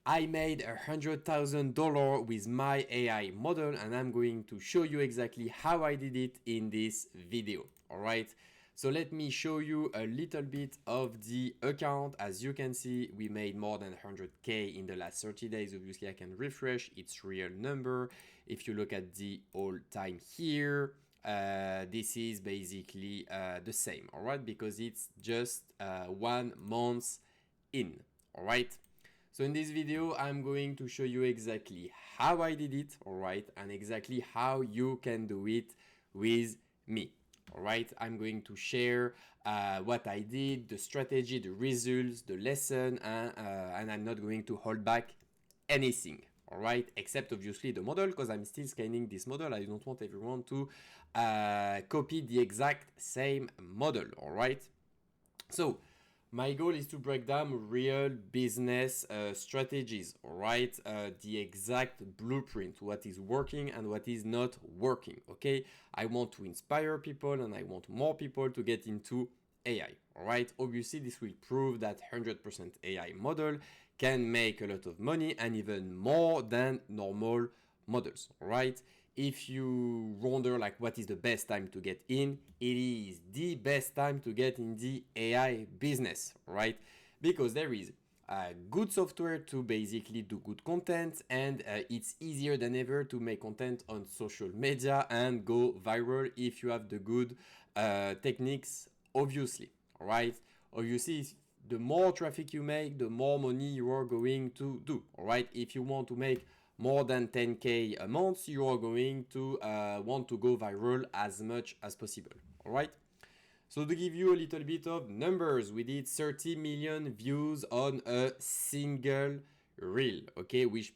I made $100,000 with my AI model, and I'm going to show you exactly how I did it in this video. All right. So let me show you a little bit of the account. As you can see, we made more than 100K in the last 30 days. Obviously, I can refresh its real number. If you look at the all time here, this is basically the same, all right, because it's just 1 month in, all right. So in this video, I'm going to show you exactly how I did it, all right, and exactly how you can do it with me. All right, I'm going to share what I did, the strategy, the results, the lesson, and I'm not going to hold back anything. All right, except obviously the model, because I'm still scanning this model. I don't want everyone to copy the exact same model. All right. So my goal is to break down real business strategies, all right? The exact blueprint, what is working and what is not working, okay? I want to inspire people and I want more people to get into AI, all right? Obviously, this will prove that 100% AI model can make a lot of money and even more than normal models, all right? If you wonder like what is the best time to get in, it is the best time to get in the AI business, right? Because there is good software to basically do good content, and it's easier than ever to make content on social media and go viral if you have the good techniques, obviously, all right? Obviously, the more traffic you make, the more money you are going to do, all right? If you want to make more than 10K a month, you are going to want to go viral as much as possible, all right? So to give you a little bit of numbers, we did 30 million views on a single reel, okay, which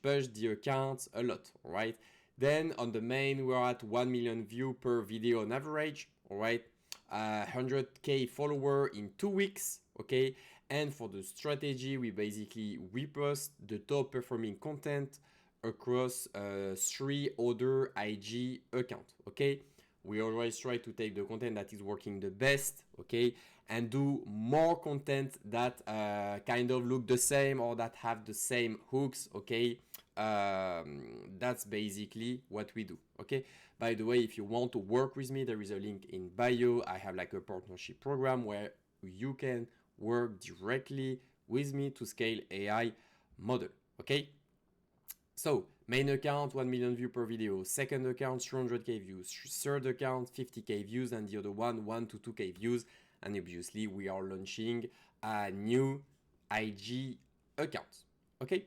pushed the account a lot, all right? Then on the main, we're at 1 million view per video on average, all right? 100K follower in 2 weeks, okay? And for the strategy, we basically repost the top performing content across 3 other IG accounts, okay? We always try to take the content that is working the best, okay, and do more content that kind of look the same or that have the same hooks, okay. That's basically what we do, okay. By the way, if you want to work with me, there is a link in bio. I have like a partnership program where you can work directly with me to scale AI model, okay. So main account, 1 million views per video. Second account, 300K views. Third account, 50K views. And the other one, 1 to 2K views. And obviously, we are launching a new IG account. Okay?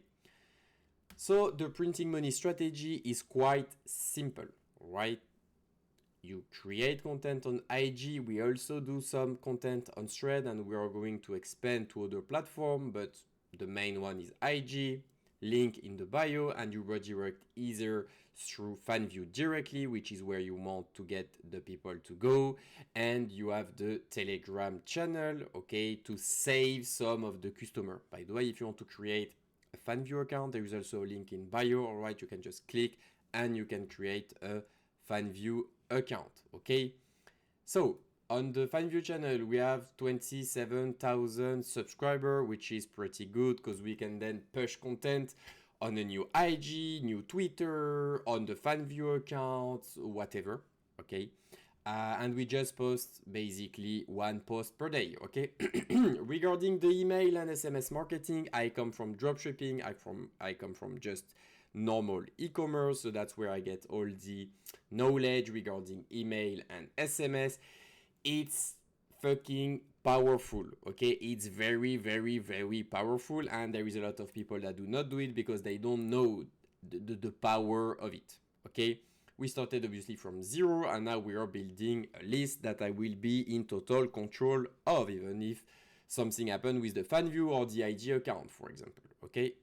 So the printing money strategy is quite simple, right? You create content on IG. We also do some content on Thread, and we are going to expand to other platforms, but the main one is IG. Link in the bio, and you redirect either through FanView directly, which is where you want to get the people to go, and you have the Telegram channel, okay, to save some of the customer. By the way, if you want to create a FanView account, there is also a link in bio, all right, you can just click and you can create a FanView account, okay. So on the FanView channel, we have 27,000 subscribers, which is pretty good because we can then push content on a new IG, new Twitter, on the FanView account, whatever, okay? And we just post basically 1 post per day, okay? Regarding the email and SMS marketing, I come from dropshipping, I come from just normal e-commerce, so that's where I get all the knowledge regarding email and SMS. It's fucking powerful, okay? It's very, very, very powerful, and there is a lot of people that do not do it because they don't know the power of it, okay? We started obviously from zero, and now we are building a list that I will be in total control of, even if something happened with the FanView or the IG account, for example, okay?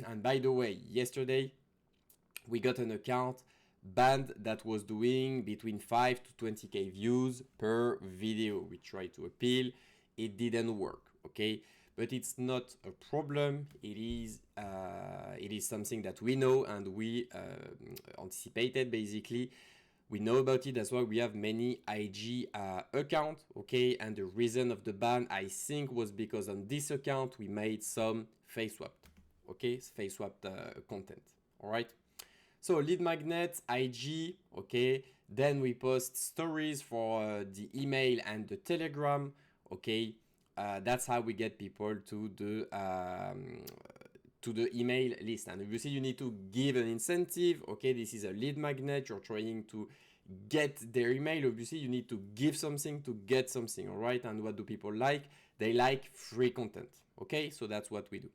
And by the way, yesterday we got an account band that was doing between 5 to 20K views per video. We tried to appeal, it didn't work, okay? But it's not a problem. It is something that we know and we anticipated basically. We know about it, that's why we have many IG accounts, okay? And the reason of the ban, I think, was because on this account we made some face swap, okay, face swapped content. All right. So lead magnet, IG, okay. Then we post stories for the email and the Telegram, okay. That's how we get people to the email list. And obviously you need to give an incentive, okay. This is a lead magnet. You're trying to get their email. Obviously you need to give something to get something, all right. And what do people like? They like free content, okay. So that's what we do.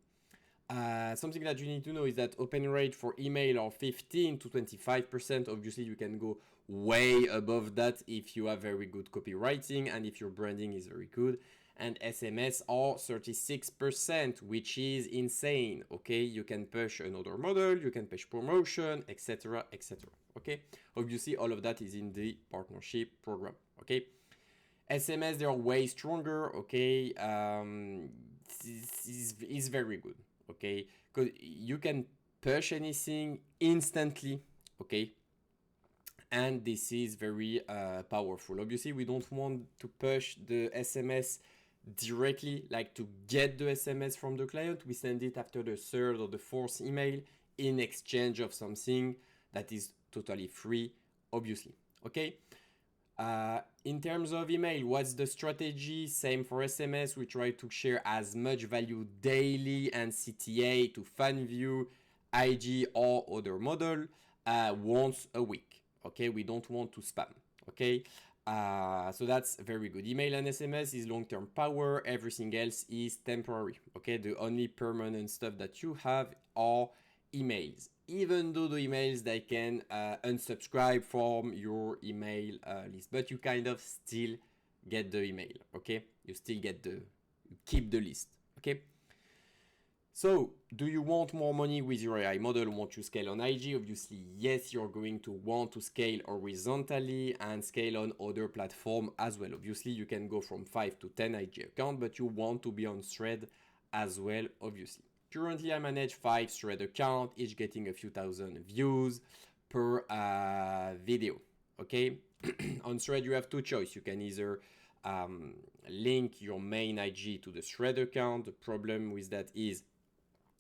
Something that you need to know is that open rate for email are 15 to 25%. Obviously, you can go way above that if you have very good copywriting and if your branding is very good. And SMS are 36%, which is insane. Okay, you can push another model, you can push promotion, etc., etc. Okay, obviously, all of that is in the partnership program. Okay, SMS they are way stronger. Okay, this is very good. Okay, because you can push anything instantly, okay, and this is very powerful. Obviously we don't want to push the SMS directly, like to get the SMS from the client. We send it after the third or the fourth email in exchange of something that is totally free, obviously. Okay, in terms of email, what's the strategy? Same for SMS. We try to share as much value daily and CTA to fan view, IG or other model once a week. Okay, we don't want to spam. Okay, so that's very good. Email and SMS is long-term power. Everything else is temporary. Okay, the only permanent stuff that you have are emails. Even though the emails, they can unsubscribe from your email list, but you kind of still get the email, okay? You still get you keep the list, okay? So, do you want more money with your AI model? Want to scale on IG? Obviously, yes, you're going to want to scale horizontally and scale on other platforms as well. Obviously, you can go from 5 to 10 IG accounts, but you want to be on Thread as well, obviously. Currently, I manage 5 Thread accounts, each getting a few thousand views per video, okay? On Thread, you have two choices. You can either link your main IG to the Thread account. The problem with that is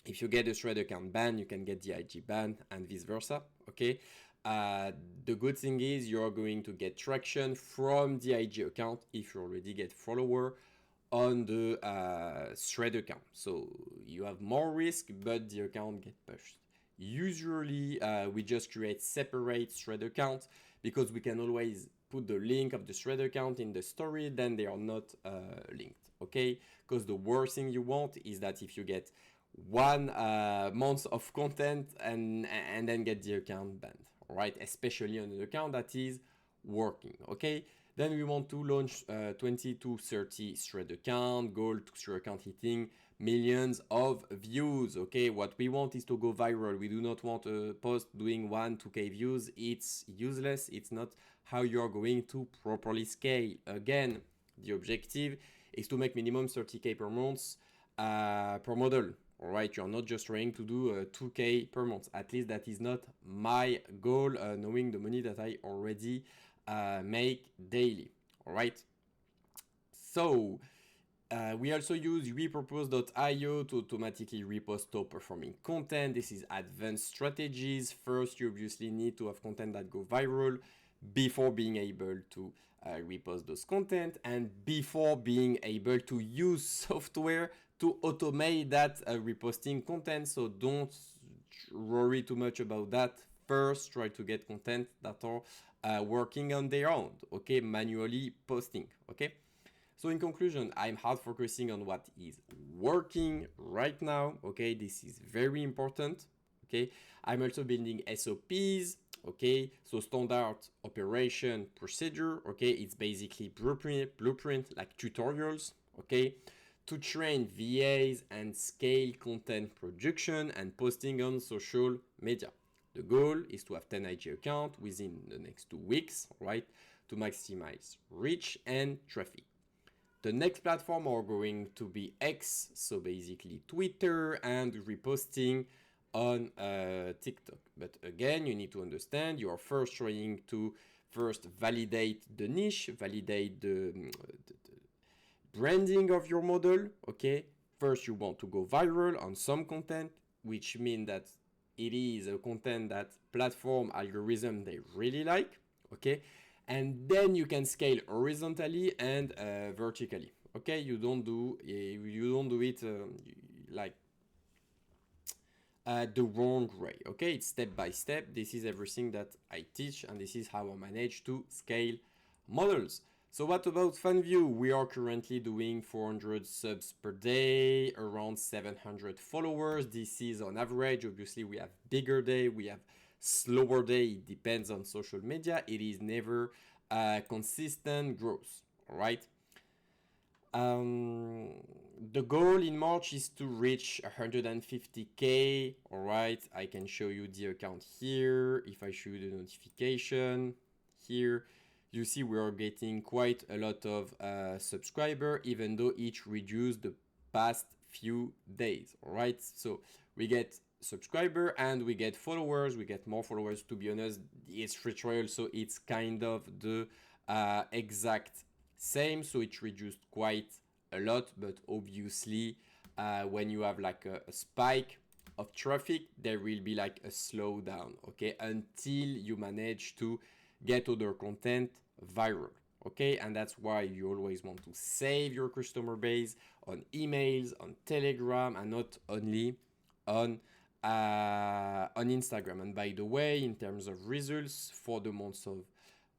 if you get a Thread account banned, you can get the IG banned and vice versa, okay? The good thing is you're going to get traction from the IG account if you already get follower on the Thread account. So you have more risk, but the account get pushed. Usually we just create separate Thread accounts because we can always put the link of the Thread account in the story, then they are not linked, okay? Because the worst thing you want is that if you get 1 month of content and then get the account banned, all right? Especially on an account that is working, okay? Then we want to launch 20 to 30 Thread account, goal to Thread account hitting millions of views, okay? What we want is to go viral. We do not want a post doing 2K views. It's useless. It's not how you're going to properly scale. Again, the objective is to make minimum 30K per month per model, all right? You're not just trying to do 2K per month. At least that is not my goal, knowing the money that I already make daily, all right? So we also use repurpose.io to automatically repost top performing content. This is advanced strategies. First, you obviously need to have content that go viral before being able to repost those content and before being able to use software to automate that reposting content. So don't worry too much about that. First, try to get content that are working on their own, okay, manually posting, okay? So in conclusion, I'm hard focusing on what is working right now, okay? This is very important, okay? I'm also building SOPs, okay? So standard operation procedure, okay? It's basically blueprint like tutorials, okay? To train VAs and scale content production and posting on social media. The goal is to have 10 IG accounts within the next 2 weeks, right? To maximize reach and traffic. The next platform are going to be X, so basically Twitter, and reposting on TikTok. But again, you need to understand you are first trying to validate the niche, validate the branding of your model, okay? First, you want to go viral on some content. which means that it is a content that platform algorithm they really like, okay? And then you can scale horizontally and vertically, okay? You don't do it like the wrong way, okay? It's step by step. This is everything that I teach, and this is how I manage to scale models. So what about FanView? We are currently doing 400 subs per day, around 700 followers. This is on average. Obviously, we have bigger day, we have slower day. It depends on social media. It is never consistent growth, all right? Um, the goal in March is to reach 150K. All right, I can show you the account here. If I show you the notification here, you see we are getting quite a lot of subscriber, even though it reduced the past few days. All right, so we get subscriber and we get followers. We get more followers. To be honest, it's free trial, so it's kind of the exact same, so it reduced quite a lot. But obviously when you have like a spike of traffic, there will be like a slowdown, okay, until you manage to get other content viral, okay? And that's why you always want to save your customer base on emails, on Telegram, and not only on Instagram. And by the way, in terms of results for the months of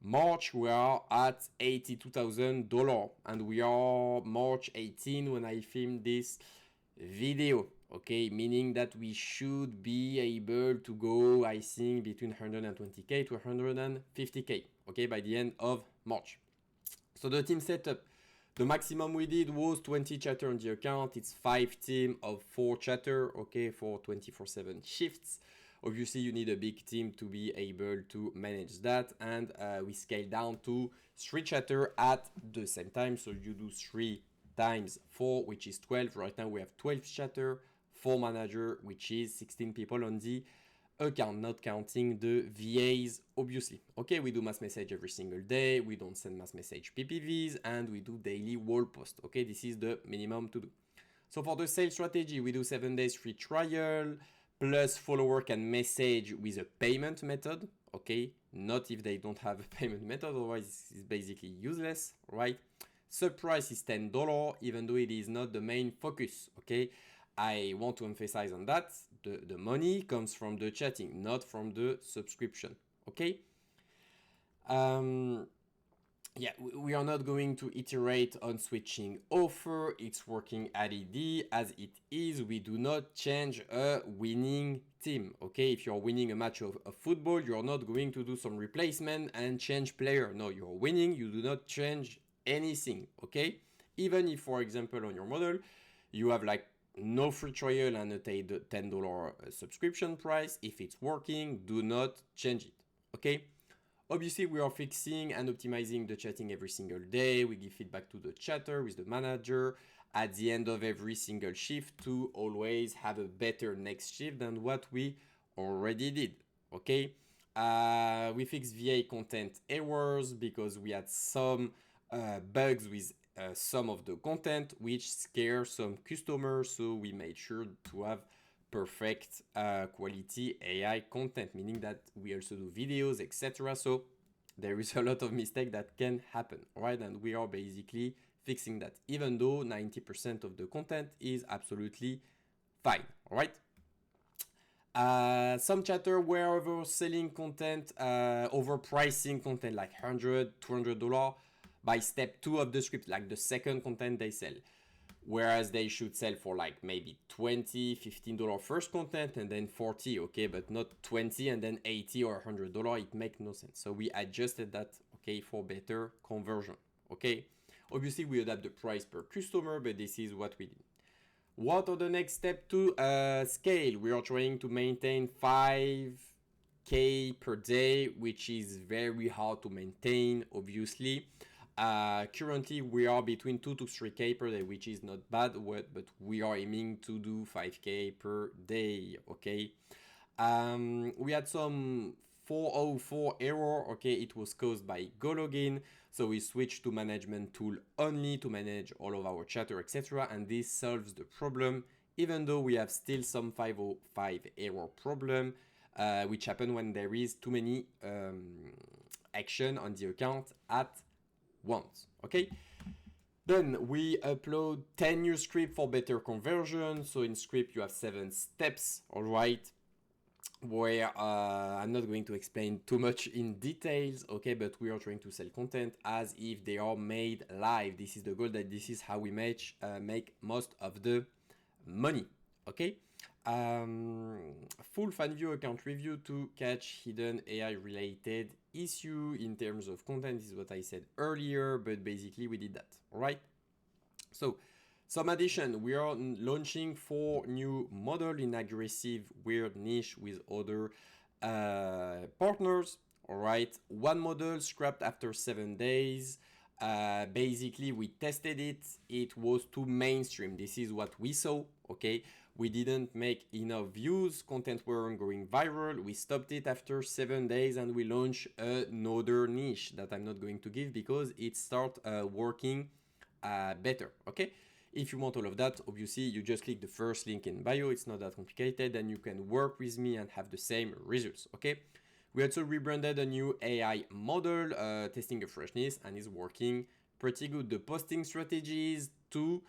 March, we are at $82,000, and we are March 18 when I filmed this video, okay, meaning that we should be able to go, I think, between 120K to 150K, okay, by the end of March. So the team setup, the maximum we did was 20 chatter on the account. It's 5 team of 4 chatter, okay, for 24/7 shifts. Obviously, you need a big team to be able to manage that, and we scale down to 3 chatter at the same time. So you do 3 times 4, which is 12. Right now we have 12 chatter, 4 manager, which is 16 people on the account, not counting the VAs, obviously. Okay, we do mass message every single day. We don't send mass message PPVs, and we do daily wall post. Okay, this is the minimum to do. So for the sales strategy, we do 7 days free trial, plus follower can message with a payment method, okay? Not if they don't have a payment method, otherwise it's basically useless, right? Sub price is $10, even though it is not the main focus, okay? I want to emphasize on that. The money comes from the chatting, not from the subscription, okay? Yeah, we are not going to iterate on switching offer. It's working as it is. We do not change a winning team, okay? If you're winning a match of football, you're not going to do some replacement and change player. No, you're winning, you do not change anything, okay? Even if, for example, on your model, you have like no free trial and a $10 subscription price. If it's working, do not change it, okay? Obviously, we are fixing and optimizing the chatting every single day. We give feedback to the chatter with the manager at the end of every single shift to always have a better next shift than what we already did, okay? We fixed VA content errors because we had some bugs with some of the content which scare some customers, so we made sure to have perfect quality AI content, meaning that we also do videos, etc. So there is a lot of mistake that can happen, right? And we are basically fixing that, even though 90% of the content is absolutely fine, all right? Some chatter were overselling content, overpricing content like $100, $200 by step 2 of the script, like the second content they sell. Whereas they should sell for like maybe $20, $15 first content and then 40, okay, but not 20 and then 80 or $100. It makes no sense. So we adjusted that, okay, for better conversion, okay. Obviously we adapt the price per customer, but this is what we did. What are the next step to scale? We are trying to maintain 5K per day, which is very hard to maintain, obviously. Currently we are between 2 to 3K per day, which is not bad, but we are aiming to do 5K per day, okay? We had some 404 error, okay? It was caused by Go Login, so we switched to management tool only to manage all of our chatter, etc. And this solves the problem even though we have still some 505 error problem, which happen when there is too many action on the account at once, okay? Then we upload 10 new script for better conversion. So in script you have 7 steps, all right, where I'm not going to explain too much in details, okay, but we are trying to sell content as if they are made live. This is the goal, that this is how we make most of the money, okay? Full fan view account review to catch hidden AI related issue in terms of content. This is what I said earlier, but basically we did that, all right? So some addition, we are launching 4 new model in aggressive weird niche with other partners, all right? 1 model scrapped after 7 days. Basically we tested it, it was too mainstream. This is what we saw, okay? We didn't make enough views, content weren't going viral. We stopped it after 7 days and we launched another niche that I'm not going to give because it start working better, okay? If you want all of that, obviously you just click the first link in bio. It's not that complicated, and you can work with me and have the same results, okay? We also rebranded a new AI model, testing a freshness, and is working pretty good. The posting strategies, 2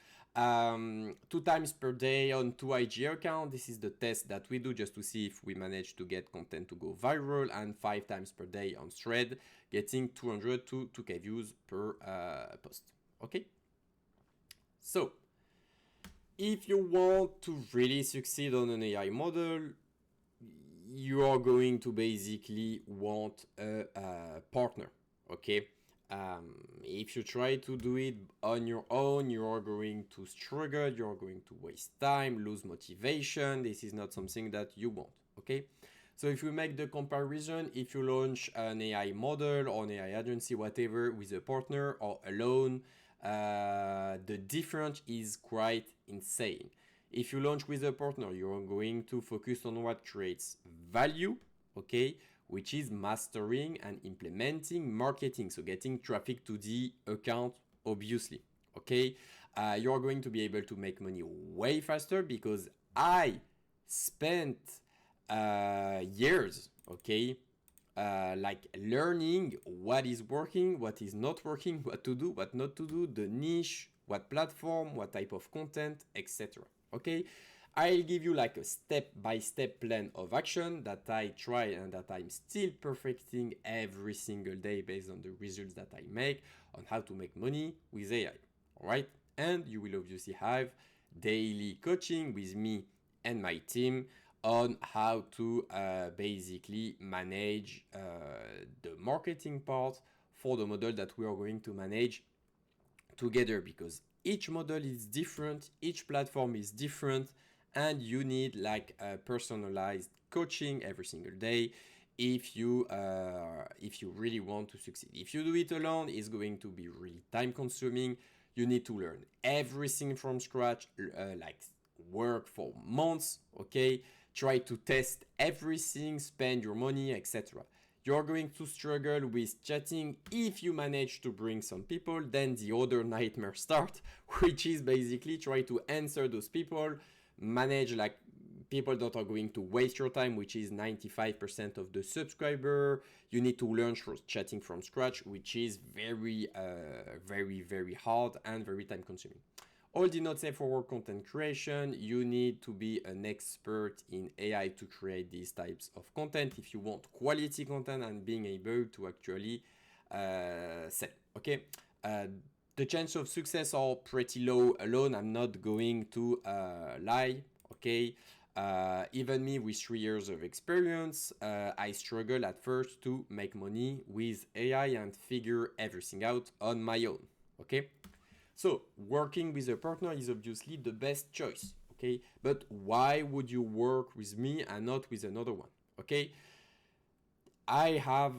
times per day on 2 IG accounts. This is the test that we do just to see if we manage to get content to go viral, and 5 times per day on thread, getting 200 to 2K views per post, okay? So if you want to really succeed on an AI model, you are going to basically want a partner, okay? If you try to do it on your own, you are going to struggle, you are going to waste time, lose motivation. This is not something that you want, okay? So if we make the comparison, if you launch an AI model or an AI agency, whatever, with a partner or alone, the difference is quite insane. If you launch with a partner, you're going to focus on what creates value, okay, which is mastering and implementing marketing, so getting traffic to the account, obviously, okay? You're going to be able to make money way faster because I spent years, okay, like learning what is working, what is not working, what to do, what not to do, the niche, what platform, what type of content, etc. Okay, I'll give you like a step-by-step plan of action that I try and that I'm still perfecting every single day based on the results that I make on how to make money with AI, all right? And you will obviously have daily coaching with me and my team on how to basically manage the marketing part for the model that we are going to manage together, because each model is different, each platform is different, and you need like a personalized coaching every single day if you really want to succeed. If you do it alone, it's going to be really time consuming. You need to learn everything from scratch, like work for months, okay? Try to test everything, spend your money, etc. You're going to struggle with chatting. If you manage to bring some people, then the other nightmare start, which is basically try to answer those people, manage like people that are going to waste your time, which is 95% of the subscriber. You need to learn chatting from scratch, which is very hard and very time consuming. All did not say for work content creation. You need to be an expert in AI to create these types of content if you want quality content and being able to actually sell, okay? The chance of success are pretty low alone. I'm not going to lie, okay? Even me with 3 years of experience, I struggle at first to make money with AI and figure everything out on my own, okay? So working with a partner is obviously the best choice, okay? But why would you work with me and not with another one, okay? I have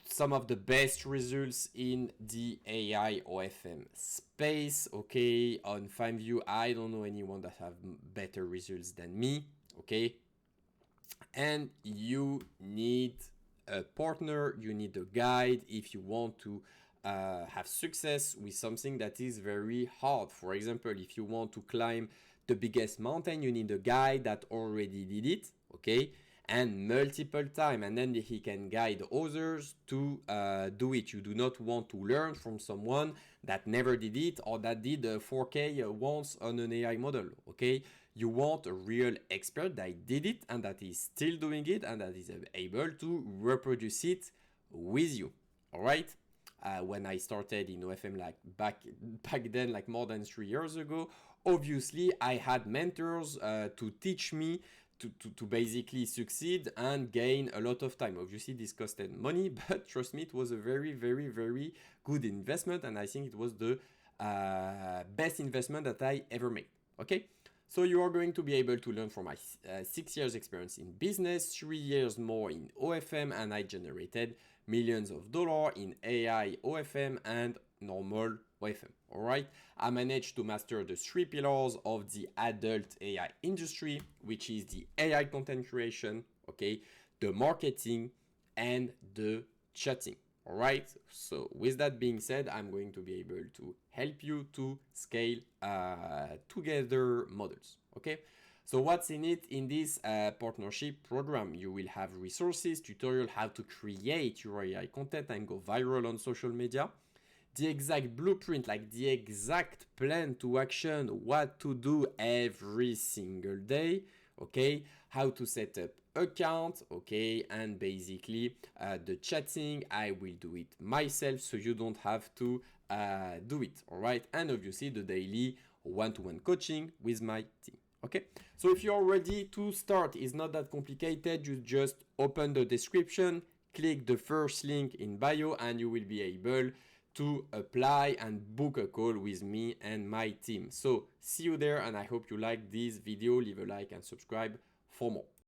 some of the best results in the AI OFM space, okay? On FineView, I don't know anyone that have better results than me, okay? And you need a partner, you need a guide if you want to have success with something that is very hard. For example, if you want to climb the biggest mountain, you need a guy that already did it, okay, and multiple time, and then he can guide others to do it. You do not want to learn from someone that never did it or that did 4K once on an AI model, okay? You want a real expert that did it and that is still doing it and that is able to reproduce it with you, all right? When I started in OFM like back then, like more than 3 years ago, obviously I had mentors to teach me to basically succeed and gain a lot of time. Obviously this costed money, but trust me, it was a very, very, very good investment, and I think it was the best investment that I ever made, okay? So you are going to be able to learn from my 6 years experience in business, 3 years more in OFM, and I generated millions of dollars in AI OFM and normal OFM, all right? I managed to master the 3 pillars of the adult AI industry, which is the AI content creation, okay, the marketing, and the chatting, all right? So with that being said, I'm going to be able to help you to scale together models, okay? So what's in it in this partnership program? You will have resources, tutorial how to create your AI content and go viral on social media, the exact blueprint, like the exact plan to action, what to do every single day, okay, how to set up account, okay, and basically the chatting, I will do it myself, so you don't have to do it, all right? And obviously the daily one-to-one coaching with my team, okay? So if you're ready to start, it's not that complicated. You just open the description, click the first link in bio, and you will be able to apply and book a call with me and my team. So see you there, and I hope you like this video. Leave a like and subscribe for more.